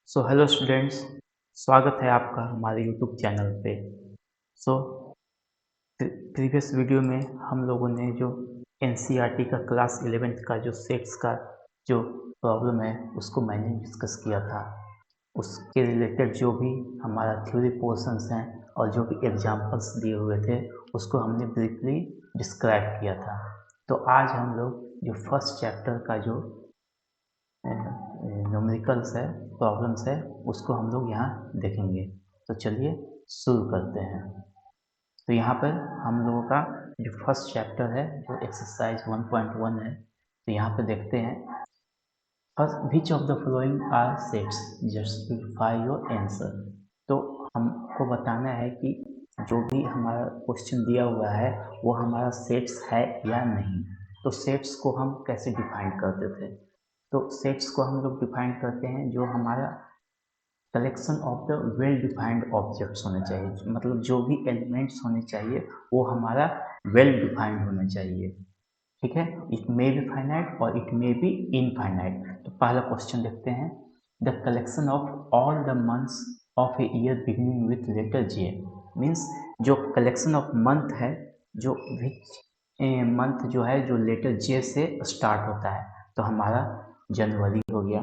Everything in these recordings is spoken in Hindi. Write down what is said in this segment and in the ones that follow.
हेलो स्टूडेंट्स, स्वागत है आपका हमारे यूट्यूब चैनल पे। सो प्रीवियस वीडियो में हम लोगों ने जो एनसीईआरटी का क्लास 11th का जो सेट्स का जो प्रॉब्लम है उसको मैंने डिस्कस किया था। उसके रिलेटेड जो भी हमारा थ्योरी पोर्शंस हैं और जो भी एग्जांपल्स दिए हुए थे उसको हमने ब्रीफली डिस्क्राइब किया था। तो आज हम लोग जो फर्स्ट चैप्टर का जो न्यूमेरिकल्स है, प्रॉब्लम्स है, उसको हम लोग यहाँ देखेंगे। तो चलिए शुरू करते हैं। तो यहाँ पर हम लोगों का जो फर्स्ट चैप्टर है जो एक्सरसाइज 1.1 है, तो यहाँ पे देखते हैं first which of the following are sets, justify your answer. तो हमको बताना है कि जो भी हमारा क्वेश्चन दिया हुआ है वो हमारा सेट्स है या नहीं। तो सेट्स को हम कैसे डिफाइन करते थे? तो सेट्स को हम लोग डिफाइन करते हैं जो हमारा collection of the well defined objects होने चाहिए, मतलब जो भी एलिमेंट्स होने चाहिए वो हमारा वेल डिफाइंड होना चाहिए। ठीक है, इट मे बी फाइनाइट और इट मे बी इनफाइनाइट। तो पहला क्वेश्चन देखते हैं, the collection of all the months of a year beginning with letter J. Means जो कलेक्शन ऑफ मंथ है, जो विच मंथ जो है जो लेटर जे से स्टार्ट होता है, तो हमारा जनवरी हो गया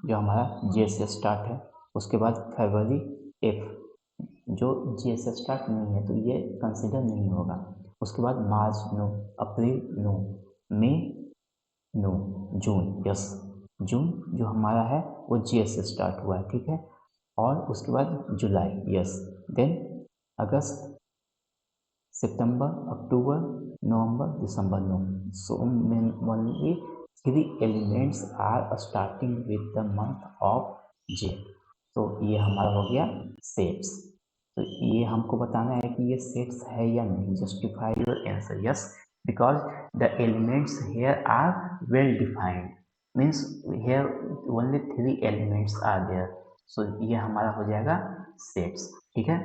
जो हमारा जे से स्टार्ट है। उसके बाद फरवरी एफ जो जे से स्टार्ट नहीं है तो ये कंसिडर नहीं होगा। उसके बाद मार्च नो, अप्रैल नो, मई नो, जून यस, जून जो हमारा है वो जे से स्टार्ट हुआ है, ठीक है। और उसके बाद July yes, then August, September, October, November, December no. So only 3 elements are starting with the month of J. तो ये हमारा हो गया सेट्स। तो ये हमको बताना है कि ये सेट्स है या नहीं। Justify your answer yes, because the elements here are well defined, means here only 3 elements are there. So ये हमारा हो जाएगा सेट्स, ठीक है।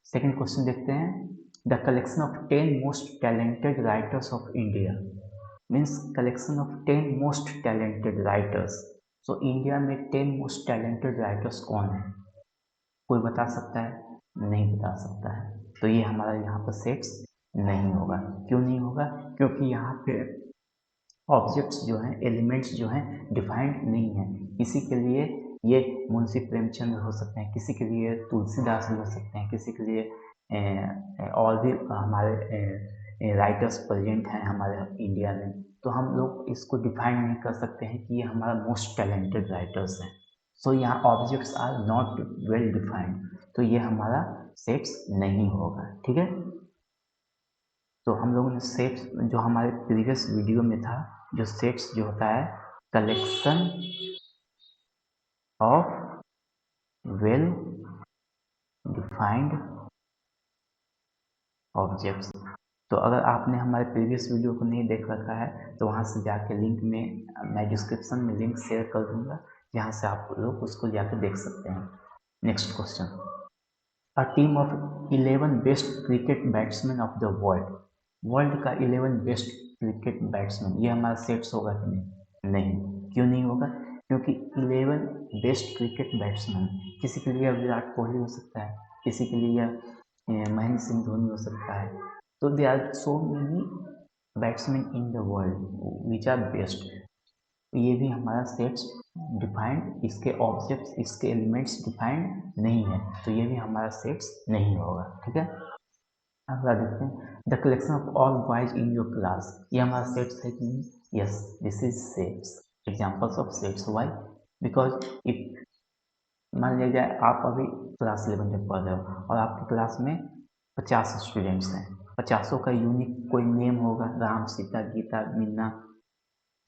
सेकेंड क्वेश्चन देखते हैं, the collection of 10 most talented writers of India. Means collection of 10 most talented writers. So India में 10 मोस्ट टैलेंटेड राइटर्स कौन है? कोई बता सकता है? नहीं बता सकता है। तो ये हमारा यहाँ पर सेट्स नहीं होगा। क्यों नहीं होगा? क्योंकि यहाँ पे ऑब्जेक्ट्स जो हैं, एलिमेंट्स जो हैं डिफाइंड नहीं है। किसी के लिए ये मुंशी प्रेमचंद हो सकते हैं, किसी के लिए तुलसीदास भी हो सकते हैं, किसी के लिए और भी हमारे राइटर्स प्रेजेंट हैं हमारे इंडिया में। तो हम लोग इसको डिफाइन नहीं कर सकते हैं कि ये हमारा मोस्ट टैलेंटेड राइटर्स हैं। सो यहाँ objects are not well defined, तो ये हमारा सेट्स नहीं होगा, ठीक है। तो हम लोगों ने सेट्स जो हमारे प्रीवियस वीडियो में था, जो सेट्स जो होता है collection of well defined objects. तो अगर आपने हमारे प्रीवियस वीडियो को नहीं देख रखा है तो वहाँ से जाके लिंक में मैं डिस्क्रिप्शन में लिंक शेयर कर दूंगा, जहाँ से आप लोग उसको जाके देख सकते हैं। Next question, a team of 11 best cricket batsman of the world. World का 11 बेस्ट क्रिकेट बैट्समैन, ये हमारा सेट्स होगा कि नहीं? नहीं। क्यों नहीं होगा? क्योंकि 11 बेस्ट क्रिकेट बैट्समैन, किसी के लिए विराट कोहली हो सकता है, किसी के लिए महेंद्र सिंह धोनी हो सकता है। तो they are so many batsman in the world which are best. ये भी हमारा सेट्स डिफाइंड, इसके ऑब्जेक्ट्स, इसके एलिमेंट्स डिफाइंड नहीं है, तो ये भी हमारा सेट्स नहीं होगा, ठीक है। अगला देखते हैं, the collection of all boys in your class, ये हमारा सेट्स है कि नहीं? Yes, this is sets. Examples of sets, why? Because if मान लिया जाए आप अभी क्लास 11 में पढ़ रहे हो और आपकी क्लास में 50 स्टूडेंट्स हैं, 50 का यूनिक कोई नेम होगा, राम, सीता, गीता, मीना,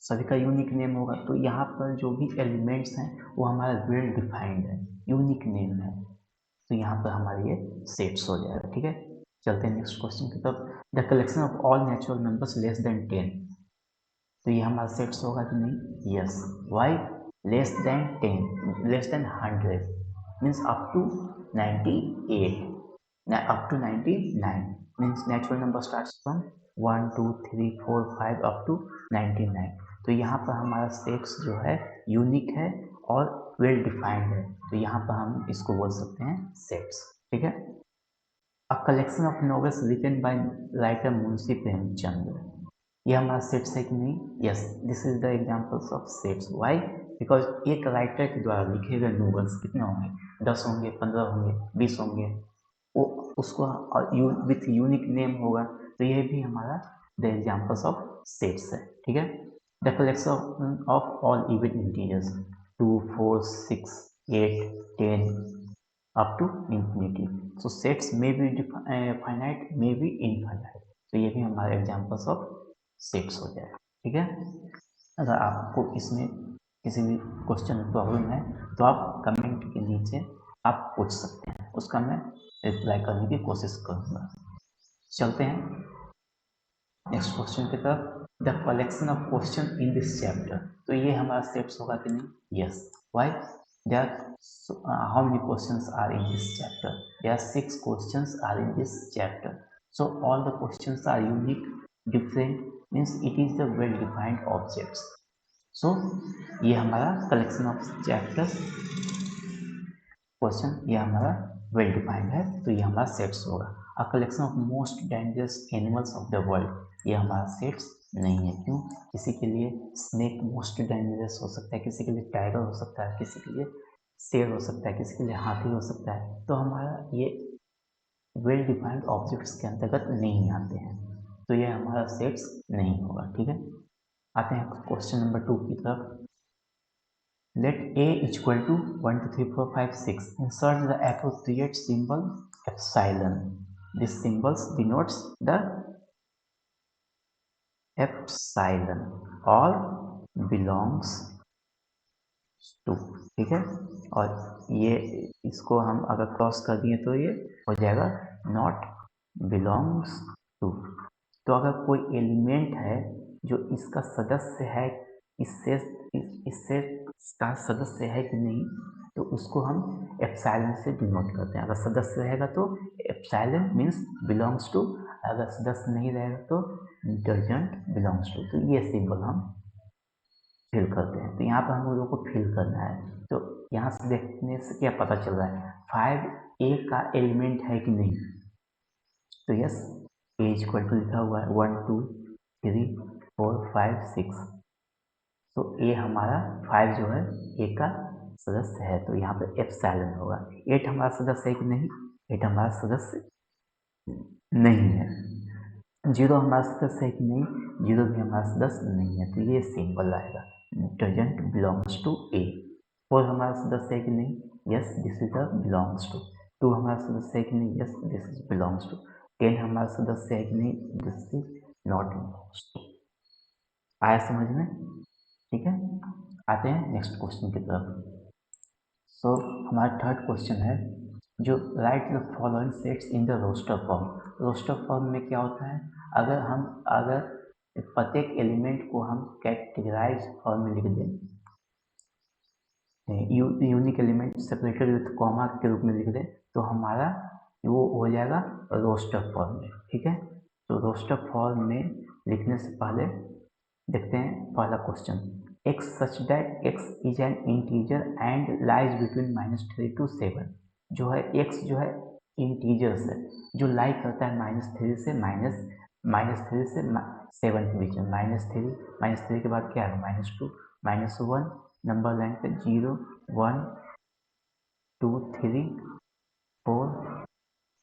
सभी का यूनिक नेम होगा। तो यहाँ पर जो भी एलिमेंट्स हैं वो हमारा वेल डिफाइंड है, यूनिक नेम है, तो यहाँ पर हमारे ये सेट्स हो जाएगा, ठीक है। चलते हैं नेक्स्ट क्वेश्चन की तरफ, the collection of all natural numbers less than 10। तो ये हमारा सेट्स होगा कि नहीं? Yes, why? Less than 10, less than 100 means up to 98, up to 99 means natural number starts from 1 2 3 4 5 up to 99। तो यहाँ पर हमारा सेट्स जो है यूनिक है और वेल डिफाइंड है, तो यहाँ पर हम इसको बोल सकते हैं सेट्स। ठीक है। A collection of novels written by writer Munshi Premchand, ये हमारा सेट्स है कि नहीं? Yes, this is the examples of sets. Why? Because एक राइटर के द्वारा लिखे गए नॉवेल्स कितने होंगे? 10 होंगे, 15 होंगे, 20 होंगे, वो उसको विथ यूनिक नेम होगा, तो ये भी हमारा द एग्जाम्पल्स ऑफ सेट्स है। ठीक है। The collection of all even integers 2, 4, 6, 8, 10 up to infinity. So sets में भी फाइनाइट, में भी इनफाइनाइट, तो ये भी हमारे एग्जाम्पल्स ऑफ सेट्स हो जाए। ठीक है। अगर आपको इसमें किसी भी क्वेश्चन में प्रॉब्लम है तो आप कमेंट के नीचे आप पूछ सकते हैं, उसका मैं रिप्लाई करने की कोशिश करूँगा। चलते हैं नेक्स्ट क्वेश्चन की तरफ। The collection of question in this chapter, तो ये हमारा सेट्स होगा कि नहीं? Yes. Why? There how many questions are in this chapter? There 6 questions are in this chapter, so all the questions are unique, different, means it is the well defined objects. So ये हमारा कलेक्शन ऑफ चैप्टर्स क्वेश्चन, ये हमारा वेल डिफाइंड है, तो ये हमारा सेट्स होगा। अ collection of most dangerous animals of the world, ये हमारा सेट्स नहीं है। क्यों? किसी के लिए स्नेक मोस्ट डेंजरस हो सकता है, किसी के लिए टाइगर हो सकता है, किसी के लिए शेर हो सकता है, किसी के लिए हाथी हो सकता है, तो हमारा ये वेल डिफाइंड ऑब्जेक्ट्स के अंतर्गत नहीं आते हैं, तो ये हमारा सेट्स नहीं होगा। ठीक है। आते हैं क्वेश्चन नंबर 2 की तरफ। Let A equal to 1, 2, 3, 4, 5, 6. Insert the appropriate symbol epsilon. This symbol denotes the epsilon or belongs to। ठीक है। और ये इसको हम अगर क्रॉस कर दिए तो ये हो जाएगा not belongs to। तो अगर कोई एलिमेंट है जो इसका सदस्य है, इससे इससे का सदस्य है कि नहीं, तो उसको हम एप्साइलन से डिनोट करते हैं। अगर सदस्य रहेगा तो एप्साइलन मीन्स बिलोंग्स टू, अगर सदस्य नहीं रहेगा तो डजंट बिलोंग्स टू। तो ये सिंबल हम फिल करते हैं। तो यहाँ पर हम लोगों को फिल करना है, तो यहाँ से देखने से क्या पता चल रहा है? 5A का एलिमेंट है कि नहीं, तो यस, A इक्वल टू लिखा हुआ है 1, 2, 3, 4, 5, 6। तो A हमारा 5 जो है A का सदस्य है, तो यहाँ पे एप्सिलॉन होगा। 8 हमारा सदस्य है कि नहीं? 8 हमारा सदस्य नहीं है। 0 हमारा सदस्य है कि नहीं? 0 भी हमारा सदस्य नहीं है, तो ये सिंबल आएगा डजंट बिलोंग्स टू A। 4 हमारा सदस्य है कि नहीं? Yes, this is the belongs to. 2 हमारा सदस्य है कि नहीं? Yes, this is belongs to. 10 हमारा सदस्य है कि नहीं? This is not belongs to. आया समझ में? ठीक है। आते हैं नेक्स्ट क्वेश्चन की तरफ। सो हमारा थर्ड क्वेश्चन है जो write the following sets in the roster form. Roster form में क्या होता है? अगर प्रत्येक एलिमेंट को हम कैटेगराइज फॉर्म में लिख दें, unique element separated with comma के रूप में लिख दें, तो हमारा वो हो जाएगा रोस्टर फॉर्म में। ठीक है। तो रोस्टर फॉर्म में लिखने से पहले देखते हैं पहला question. x such that x is an integer and lies between -3 to 7। जो है x जो है इंटीजर्स है, जो लाई करता है -3 से -3 से 7 के बीच में। -3 के बाद क्या है? -2, -1, नंबर लाइन पे 0, 1, 2, 3, 4,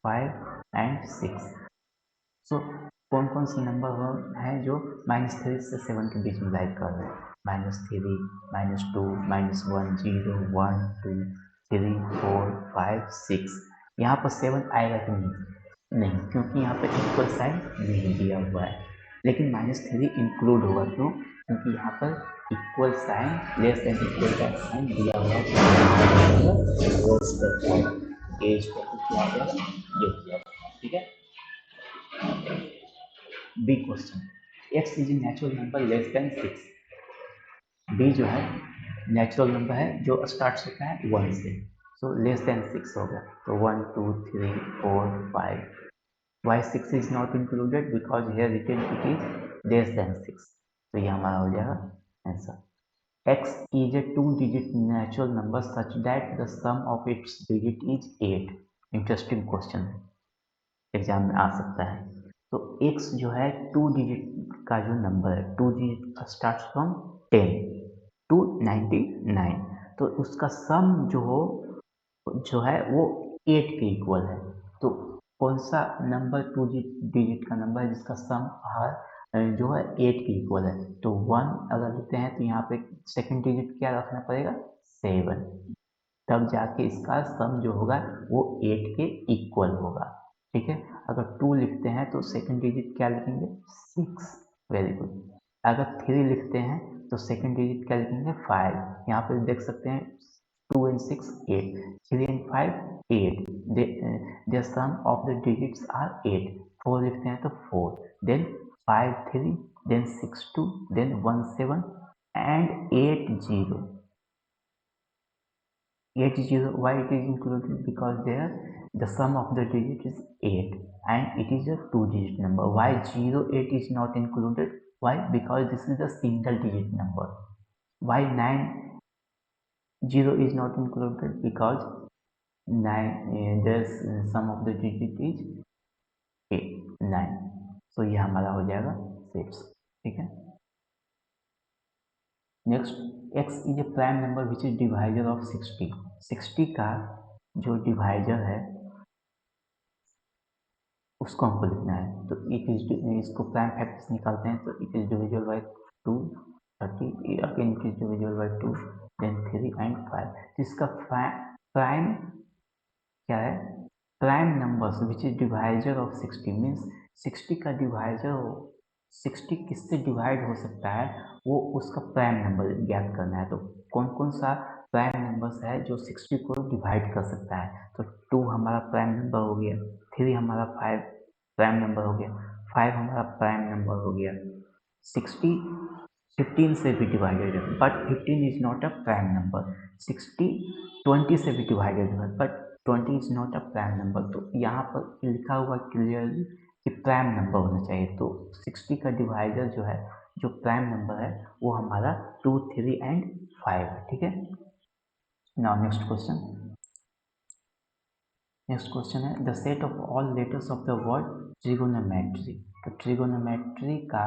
5 एंड 6। सो कौन कौन से नंबर हैं जो -3 से 7 के बीच में लाइक कर रहे हैं? -3, -2, -1, 0, 1, 2, 3, 4, 5, 6। यहाँ पर 7 आएगा कि नहीं? नहीं, क्योंकि यहाँ पर इक्वल साइन नहीं दिया हुआ है। लेकिन -3 इंक्लूड होगा। क्यों? क्योंकि यहाँ पर equal sign, less than equal का साइन दिया हुआ है। ठीक है। B question, x is natural number less than 6। B जो है नेचुरल नंबर है जो स्टार्ट होता है 1 से, सो लेस देन 6 हो गया। तो 1, 2, 3, 4, 5। Why 6 is not included? Because here written it is less than 6। तो ये हमारा हो जाएगा answer. x is a 2-digit natural number such that the sum of its digit is 8. Interesting question है, एग्जाम में आ सकता है। तो x जो है 2 डिजिट का जो नंबर है, 2 डिजिट स्टार्ट फ्रॉम 10 to 99, तो उसका सम जो है वो 8 के इक्वल है। तो कौन सा नंबर 2 डिजिट का नंबर है जिसका सम जो है 8 के इक्वल है? तो 1 अगर लेते हैं तो यहाँ पे सेकंड डिजिट क्या रखना पड़ेगा? 7, तब जाके इसका सम जो होगा वो 8 के इक्वल होगा। ठीक है, अगर 2 लिखते हैं तो सेकंड डिजिट क्या लिखेंगे? 6। Very good. अगर 3 लिखते हैं तो सेकंड डिजिट क्या लिखेंगे? 5। यहाँ पे देख सकते हैं 2 and 6 8, 3 and 5 8, the sum of the digits are 8। 4 लिखते हैं तो 4, then 5 3, then 6 2, then 1 7 and 8 0। 8 0, why it is included? Because there the sum of the digit is 8 and it is a 2-digit number. Why 08 is not included? Why? Because this is a single digit number. Why 90 is not included? Because 9 there's sum of the digit is 9, so ये हमारा हो जाएगा 6। ठीक है, next, x is a prime number which is divisor of 60। 60 का जो डिवाइजर है उसको हमको लिखना है। तो इट इज, इसको प्राइम फैक्टर्स निकालते हैं तो it is divisible by 2, 30, again it is divisible by 2, then 3 and 5। तो इसका प्राइम क्या है? Prime numbers which is divisor of 60 means 60 का डिवाइजर 60 किससे डिवाइड हो सकता है वो उसका प्राइम नंबर ज्ञात करना है। तो कौन कौन सा प्राइम नंबर्स है जो 60 को डिवाइड कर सकता है? तो 2 हमारा प्राइम नंबर हो गया, 3 हमारा प्राइम नंबर हो गया, 5 हमारा प्राइम नंबर हो गया। 60 15 से भी डिवाइडेड है but 15 is not a prime number. 60 20 से भी डिवाइडेड है but 20 is not a prime number. तो यहाँ पर लिखा हुआ क्लियरली कि प्राइम नंबर होना चाहिए। तो 60 का डिवाइजर जो है, जो प्राइम नंबर है वो हमारा 2 3 एंड 5 है। ठीक है, नाउ नेक्स्ट क्वेश्चन है the set of all letters of the word trigonometry. तो ट्रिगोनोमेट्री का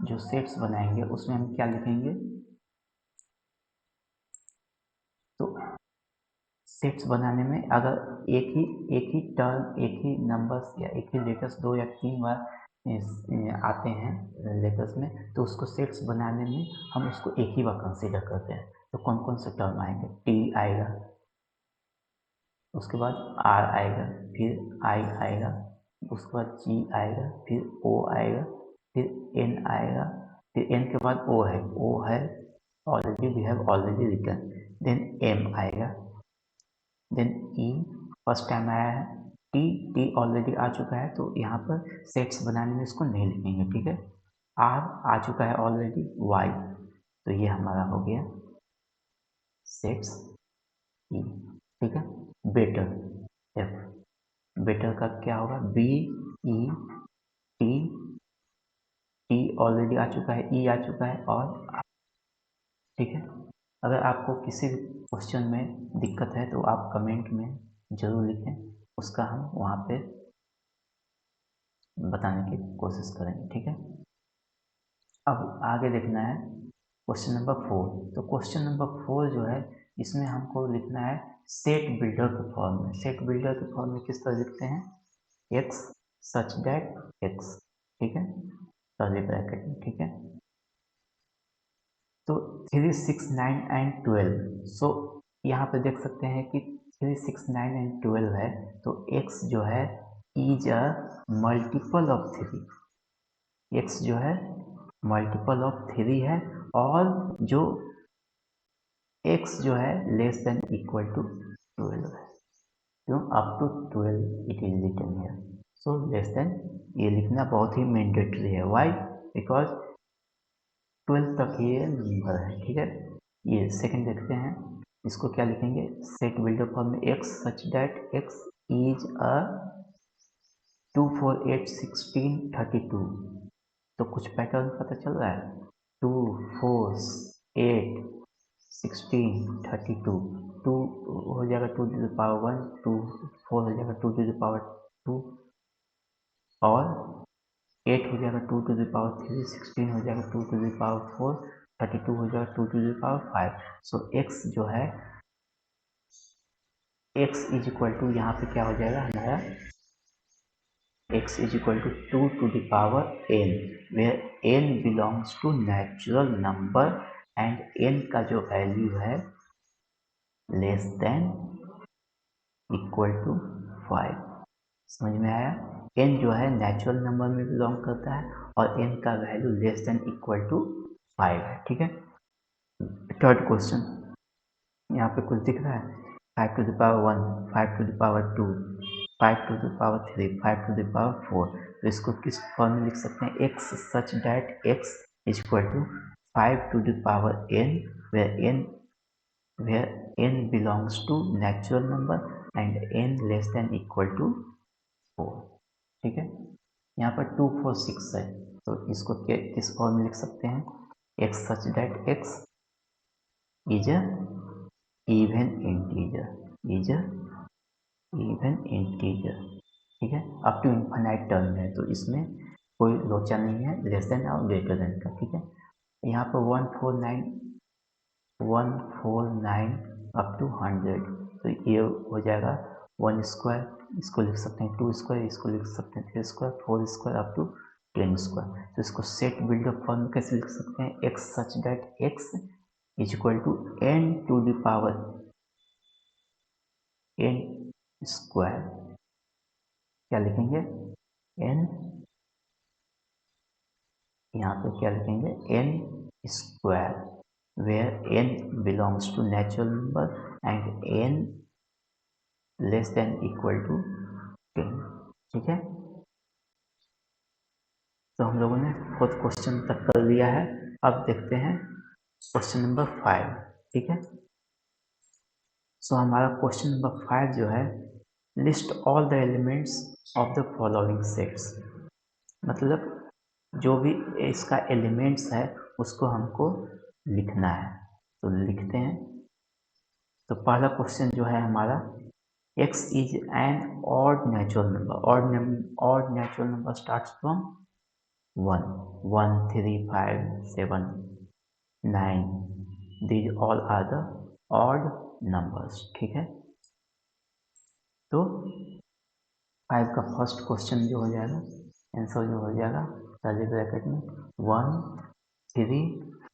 जो सेट्स बनाएंगे उसमें हम क्या लिखेंगे? तो सेट्स बनाने में अगर एक ही टर्म, एक ही नंबर्स या एक ही लेटर्स 2 या 3 बार आते हैं लेटर्स में, तो उसको सेट्स बनाने में हम उसको एक ही बार कंसीडर करते हैं। तो कौन कौन से टर्म आएंगे? टी आएगा, उसके बाद आर आएगा, फिर आई आएगा, उसके बाद जी आएगा, फिर ओ आएगा, फिर एन आएगा, फिर एन के बाद ओ है already, we have already written, then M आएगा, देन ई फर्स्ट टाइम आया है, टी ऑलरेडी आ चुका है तो यहाँ पर सेट्स बनाने में इसको नहीं लिखेंगे। ठीक है, आर आ चुका है ऑलरेडी, वाई, तो ये हमारा हो गया सेट्स ई। ठीक है, बेटर, एफ, बेटर का क्या होगा? B E T, T already आ चुका है, ई आ चुका है और आ। ठीक है, अगर आपको किसी भी क्वेश्चन में दिक्कत है तो आप कमेंट में ज़रूर लिखें, उसका हम वहाँ पे बताने की कोशिश करेंगे। ठीक है, अब आगे देखना है क्वेश्चन नंबर 4। तो क्वेश्चन नंबर 4 जो है इसमें हमको लिखना है सेट बिल्डर के फॉर्म में। सेट बिल्डर के फॉर्म में किस तरह लिखते हैं? X such that x. ठीक है, कर्ली ब्रैकेट में। ठीक है, तो 3 6 9 एंड 12, सो यहाँ पे देख सकते हैं कि 3 6 9 एंड 12 है तो x जो है is a multiple of 3। x जो है मल्टीपल ऑफ 3 है और जो x जो है लेस देन इक्वल टू 12 है। क्यों? Up to 12 it is written here, so less than ये लिखना बहुत ही मैंडेटरी है। वाई? बिकॉज 12 तक ये नंबर है। ठीक है, ये सेकंड देखते हैं, इसको क्या लिखेंगे? सेट बिल्डर फॉर्म में x such that x is a 2 4 8 16 32। तो कुछ पैटर्न पता चल रहा है? 2 4 8 16, 32, 2 हो जाएगा 2 टू द पावर 1, 2 4 हो जाएगा 2 टू द पावर 2 और 8 हो जाएगा 2 टू द पावर 3, 16 हो जाएगा 2 टू द पावर 4, 32 हो जाएगा 2 to the power 5। So x जो है x इज इक्वल टू यहाँ पे क्या हो जाएगा हमारा x is equal to 2 to the power n, where n belongs to natural number and n का जो वैल्यू है लेस देन इक्वल टू 5। समझ में आया? n जो है नेचुरल नंबर में बिलोंग करता है और n का value less than equal to 5 है। ठीक है। थर्ड क्वेश्चन यहाँ पे कुछ दिख रहा है 5 to the power 1, 5 to the power 2, 5 to the power 3, 5 to the power 4। तो इसको किस फॉर्म में लिख सकते हैं? x such that x is equal to 5 to the power n where n belongs to natural number and n less than equal to 4। ठीक है। यहाँ पर 2, 4, 6 है तो इसको किस फॉर्म में लिख सकते हैं? x such that x is a even integer, ठीक है। अप टू इन्फाइनाइट टर्म है तो इसमें कोई लोचा नहीं है लेस देन और ग्रेटर देन का। ठीक है। यहाँ पर 149 अप टू 100 तो ये हो जाएगा 1 स्क्वायर, इसको लिख सकते हैं 2 स्क्वायर, इसको लिख सकते हैं 3 square, 4 square up to 10 square. तो इसको सेट बिल्डअप फॉर्म कैसे लिख सकते हैं? x such that x is equal to n to the power n square. क्या लिखेंगे? n, यहाँ पे क्या लिखेंगे? n square where n belongs to natural number and n less than equal to 10। ठीक है। तो हम लोगों ने फोर्थ क्वेश्चन तक कर लिया है। अब देखते हैं क्वेश्चन नंबर 5। ठीक है। सो हमारा क्वेश्चन नंबर 5 जो है list all the elements of the following sets, मतलब जो भी इसका एलिमेंट्स है उसको हमको लिखना है। तो लिखते हैं। तो पहला क्वेश्चन जो है हमारा x is an odd natural number, odd natural number starts from 1, 1, 3, 5, 7, 9, these all are the odd numbers। ठीक है। तो 5 का फर्स्ट क्वेश्चन जो हो जाएगा आंसर जो हो जाएगा कर्ली ब्रैकेट में 1, 3,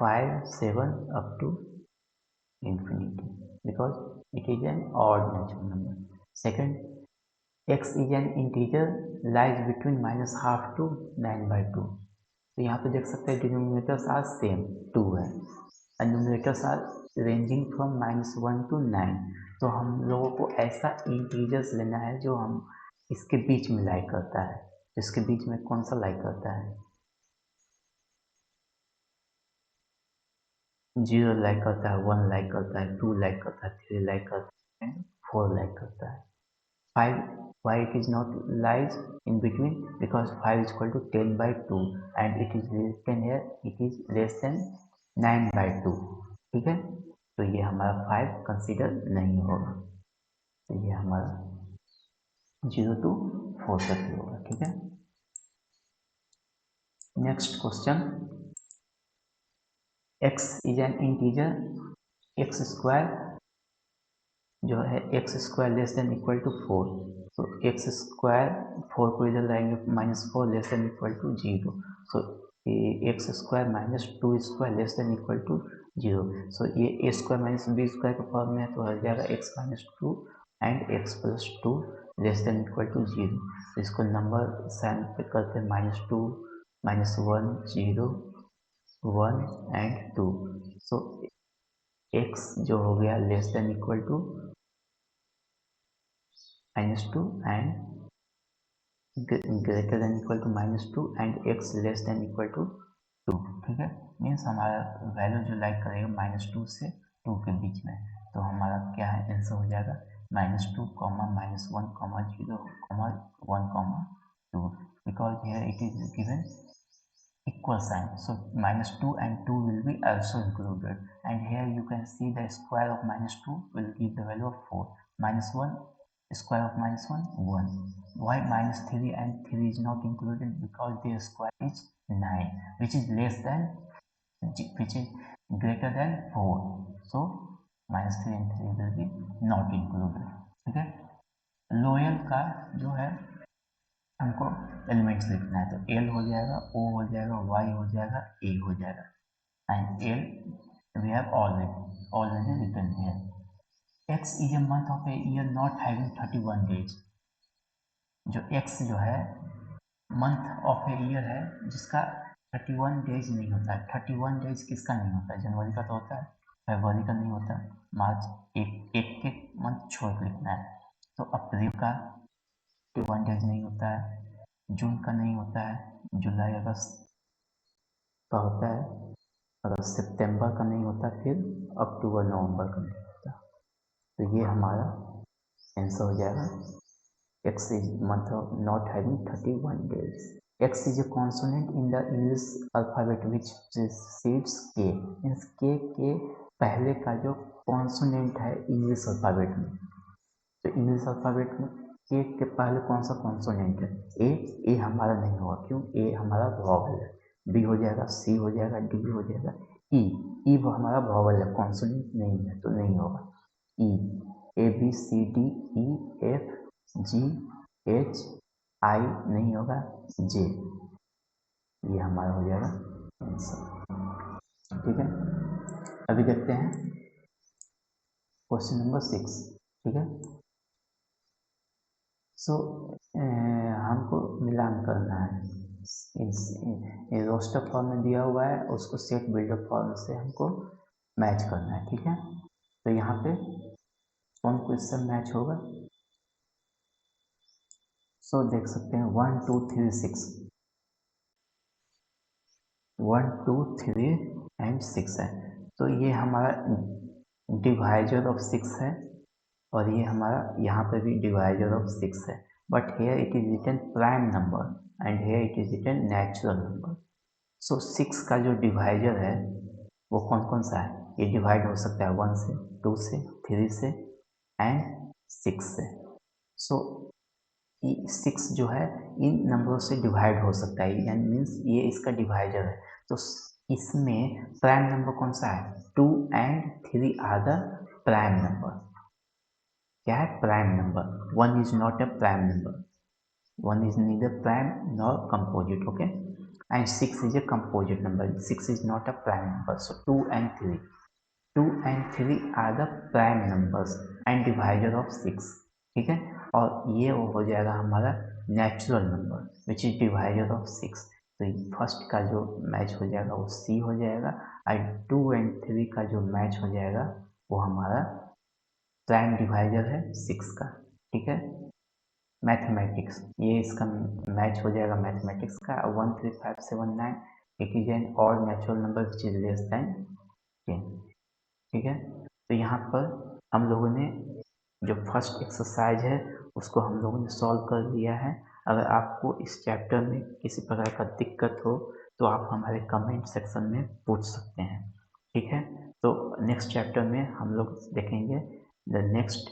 5, 7 up to infinity because it is an odd natural number। Second, x is an integer lies between -12 to 9/2। तो यहाँ पे देख सकते हैं डिनोमिनेटर्स आर सेम 2 है और numerators are ranging from -1 to 9। तो हम लोगों को ऐसा इंटीजर्स लेना है जो हम इसके बीच में लाई करता है। इसके बीच में कौन सा लाई करता है? 0 लाइक करता है, 1 लाइक करता है, 2 लाइक करता है, 3 लाइक करता है, 4 लाइक करता है। 5 why it is not lies in between? Because 5 is equal to 10/2 and it is written here it is less than 9/2। ठीक है। तो ये हमारा 5 कंसीडर नहीं होगा। तो ये हमारा 0 to 4 तक ही होगा। ठीक है। Next question x is an integer x square जो है x square less than equal to 4। तो एक्स स्क्वायर 4 को इधर लाएंगे -4 less than equal to 0। So x square -2 square less than equal to 0। So ये a square minus b square के फॉर्म में है तो हो जाएगा x -2 and x + 2 less than equal to 0। तो इसको नंबर साइन पे करते हैं -2, -1, 0, 1 एंड 2। सो x जो हो गया less than equal to -2 and greater than equal to -2 and x less than equal to 2। ठीक है। मीन्स हमारा वैल्यू जो लाइक करेगा -2 से 2 के बीच में। तो हमारा क्या है आंसर हो जाएगा -2, -1, -0, 1, 2 because here it is given equal sign, so -2 and 2 will be also included, and here you can see the square of -2 will give the value of 4, -1 square of -1 1. Why -3 and 3 is not included? Because their square is 9, which is less than, which is greater than 4, so -3 and 3 will be not included. ठीक है, लोयल का जो है हमको एलिमेंट्स लिखना है, तो एल हो जाएगा, ओ हो जाएगा, वाई हो जाएगा, ए हो जाएगा, and L we have already written here. X is a month of a year not having 31 days. जो एक्स जो है मंथ ऑफ ए ईयर है जिसका 31 डेज नहीं होता है। 31 डेज किसका नहीं होता है? जनवरी का तो होता है, फरवरी का नहीं होता, मार्च एक मंथ छोड़ के लिखना है। तो अप्रैल का 31 डेज नहीं होता है, जून का नहीं होता है, जुलाई अगस्त का होता है, अगर सितंबर का नहीं होता, फिर अक्टूबर नवंबर का नहीं होता। तो ये हमारा आंसर हो जाएगा। X is month of not having 31 days. X is A consonant in the English alphabet which precedes के। मीन्स के पहले का जो कॉन्सोनेंट है इंग्लिश अल्फाबेट में, तो इंग्लिश अल्फाबेट में के पहले कौन सा कॉन्सोनेंट है? ए हमारा नहीं होगा, क्यों? ए हमारा वॉवल है। बी हो जाएगा, सी हो जाएगा, डी हो जाएगा, ई वो हमारा वॉवल है, कॉन्सोनेंट नहीं है, तो नहीं होगा। E, A B C D E F G H I नहीं होगा, जे, ये हमारा हो जाएगा आंसर। ठीक है, अभी देखते हैं क्वेश्चन नंबर 6। ठीक है, सो हमको मिलान करना है। रोस्टर फॉर्म में दिया हुआ है, उसको सेट बिल्डर फॉर्म से हमको मैच करना है। ठीक है, तो यहाँ पे कौन क्वेश्चन मैच होगा? सो देख सकते हैं 1 2 3 6, 1 2 3 एंड 6 है, तो ये हमारा डिवाइजर ऑफ 6 है, और ये हमारा यहाँ पे भी डिवाइजर ऑफ 6 है, but here it is written prime number and here it is written natural number. So 6 का जो डिवाइजर है वो कौन कौन सा है? ये डिवाइड हो सकता है 1 से, 2 से, 3 से एंड 6 से। सो 6 जो है इन नंबरों से डिवाइड हो सकता है, यानी मीन्स ये इसका डिवाइजर है। तो इसमें प्राइम नंबर कौन सा है? 2 and 3 are the prime number. क्या है? Prime number. 1 is not a prime number, 1 is neither prime nor composite, okay, and 6 is a composite number, 6 is not a prime number. So 2 and 3 are the prime numbers and divisor of 6। ठीक है, और ये हो जाएगा हमारा natural number which is divisor of 6। तो फर्स्ट का जो मैच हो जाएगा वो सी हो जाएगा, और 2 एंड 3 का जो मैच हो जाएगा वो हमारा प्राइम डिवाइजर है 6 का। ठीक है, मैथमेटिक्स, ये इसका मैच हो जाएगा मैथमेटिक्स का। 1 3 5 7 9 it is an odd natural number which is less than 10। ठीक है, तो यहाँ पर हम लोगों ने जो फर्स्ट एक्सरसाइज है उसको हम लोगों ने सॉल्व कर लिया है। अगर आपको इस चैप्टर में किसी प्रकार का दिक्कत हो तो आप हमारे कमेंट सेक्शन में पूछ सकते हैं। ठीक है, तो नेक्स्ट चैप्टर में हम लोग देखेंगे the next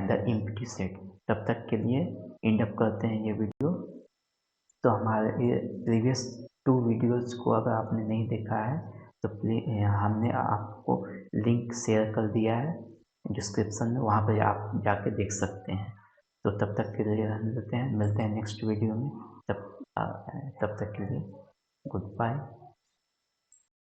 the empty set. तब तक के लिए एंड अप करते हैं ये वीडियो। तो हमारे प्रीवियस 2 वीडियोज़ को अगर आपने नहीं देखा है तो प्लीज़ हमने आपको लिंक शेयर कर दिया है डिस्क्रिप्शन में, वहाँ पर आप जाके देख सकते हैं। तो तब तक के लिए मिलते हैं नेक्स्ट वीडियो में। तब तक के लिए गुड बाय।